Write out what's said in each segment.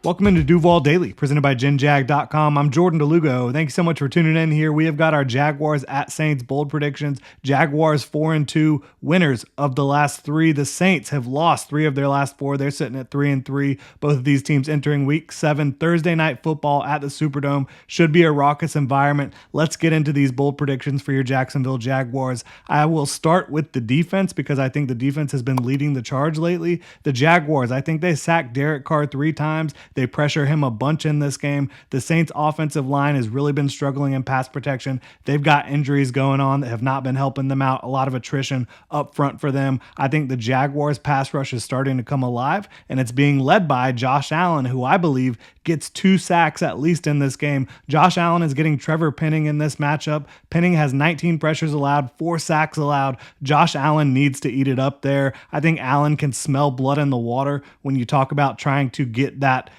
Welcome into Duval Daily, presented by GenJag.com. I'm Jordan DeLugo. Thank you so much for tuning in here. We have got our Jaguars at Saints bold predictions. Jaguars 4-2, winners of the last three. The Saints have lost three of their last four. They're sitting at 3-3. Both of these teams entering week 7. Thursday night football at the Superdome. Should be a raucous environment. Let's get into these bold predictions for your Jacksonville Jaguars. I will start with the defense because I think the defense has been leading the charge lately. The Jaguars, I think they sacked Derek Carr 3 times. They pressure him a bunch in this game. The Saints offensive line has really been struggling in pass protection. They've got injuries going on that have not been helping them out. A lot of attrition up front for them. I think the Jaguars pass rush is starting to come alive, and it's being led by Josh Allen, who I believe gets 2 sacks at least in this game. Josh Allen is getting Trevor Penning in this matchup. Penning has 19 pressures allowed, 4 sacks allowed. Josh Allen needs to eat it up there. I think Allen can smell blood in the water when you talk about trying to get that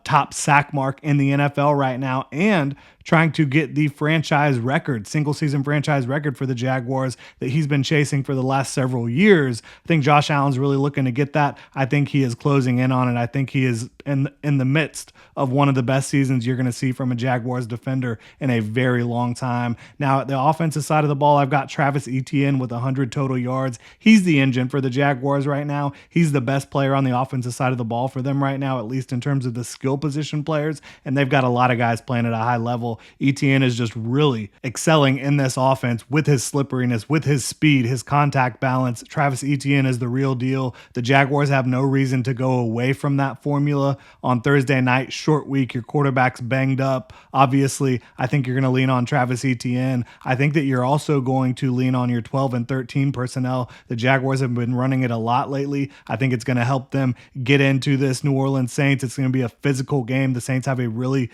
top sack mark in the NFL right now, and trying to get the franchise record, single season franchise record for the Jaguars that he's been chasing for the last several years. I think Josh Allen's really looking to get that. I think he is closing in on it. I think he is in the midst of one of the best seasons you're going to see from a Jaguars defender in a very long time. Now, at the offensive side of the ball, I've got Travis Etienne with 100 total yards. He's the engine for the Jaguars right now. He's the best player on the offensive side of the ball for them right now, at least in terms of the skill position players, and they've got a lot of guys playing at a high level. Etienne is just really excelling in this offense with his slipperiness, with his speed, his contact balance. Travis Etienne is the real deal. The Jaguars have no reason to go away from that formula on Thursday night. Short week, your quarterback's banged up. Obviously, I think you're going to lean on Travis Etienne. I think that you're also going to lean on your 12 and 13 personnel. The Jaguars have been running it a lot lately. I think it's going to help them get into this New Orleans Saints. It's going to be a physical game. The Saints have a really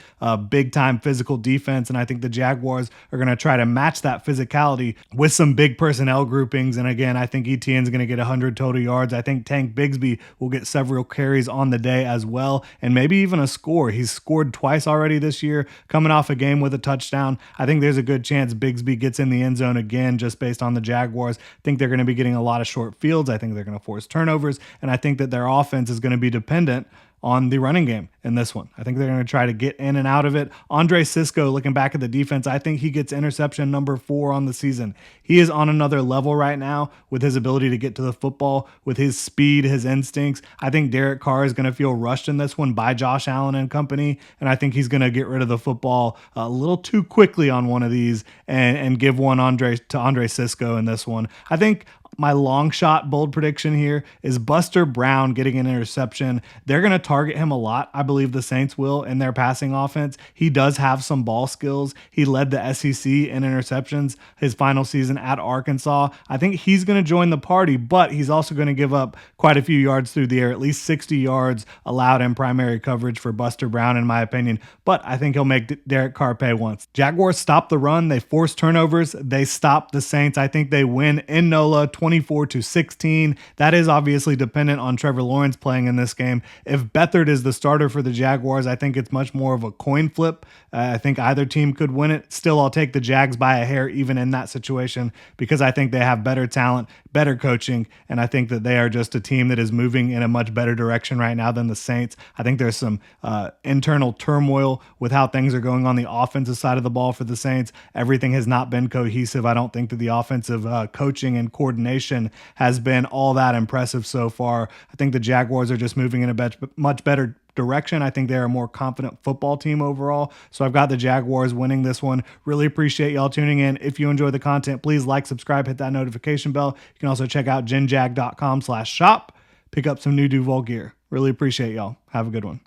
big-time physical defense, and I think the Jaguars are going to try to match that physicality with some big personnel groupings. And again, I think Etienne's going to get 100 total yards. I think Tank Bigsby will get several carries on the day as well, and maybe even a score. He's scored twice already this year, coming off a game with a touchdown. I think there's a good chance Bigsby gets in the end zone again, just based on the Jaguars. I think they're going to be getting a lot of short fields. I think they're going to force turnovers, and I think that their offense is going to be dependent on the running game in this one. I think they're going to try to get in and out of it. Andre Cisco, looking back at the defense, I think he gets interception number 4 on the season. He is on another level right now with his ability to get to the football, with his speed, his instincts. I think Derek Carr is going to feel rushed in this one by Josh Allen and company, and I think he's going to get rid of the football a little too quickly on one of these and give one to Andre Cisco in this one. I think my long shot bold prediction here is Buster Brown getting an interception. They're going to target him a lot. I believe the Saints will in their passing offense. He does have some ball skills. He led the SEC in interceptions his final season at Arkansas. I think he's going to join the party, but he's also going to give up quite a few yards through the air, at least 60 yards allowed in primary coverage for Buster Brown, in my opinion. But I think he'll make Derek Carr pay once. Jaguars stop the run. They force turnovers. They stop the Saints. I think they win in NOLA 24-16. That is obviously dependent on Trevor Lawrence playing in this game. If Beathard is the starter for the Jaguars, I think it's much more of a coin flip. I think either team could win it. Still, I'll take the Jags by a hair even in that situation because I think they have better talent, better coaching, and I think that they are just a team that is moving in a much better direction right now than the Saints. I think there's some internal turmoil with how things are going on the offensive side of the ball for the Saints. Everything has not been cohesive. I don't think that the offensive coaching and coordination has been all that impressive so far. I think the Jaguars are just moving in a much better direction. I think they're a more confident football team overall. So I've got the Jaguars winning this one. Really appreciate y'all tuning in. If you enjoy the content, please like, subscribe, hit that notification bell. You can also check out genjag.com/shop. Pick up some new Duval gear. Really appreciate y'all. Have a good one.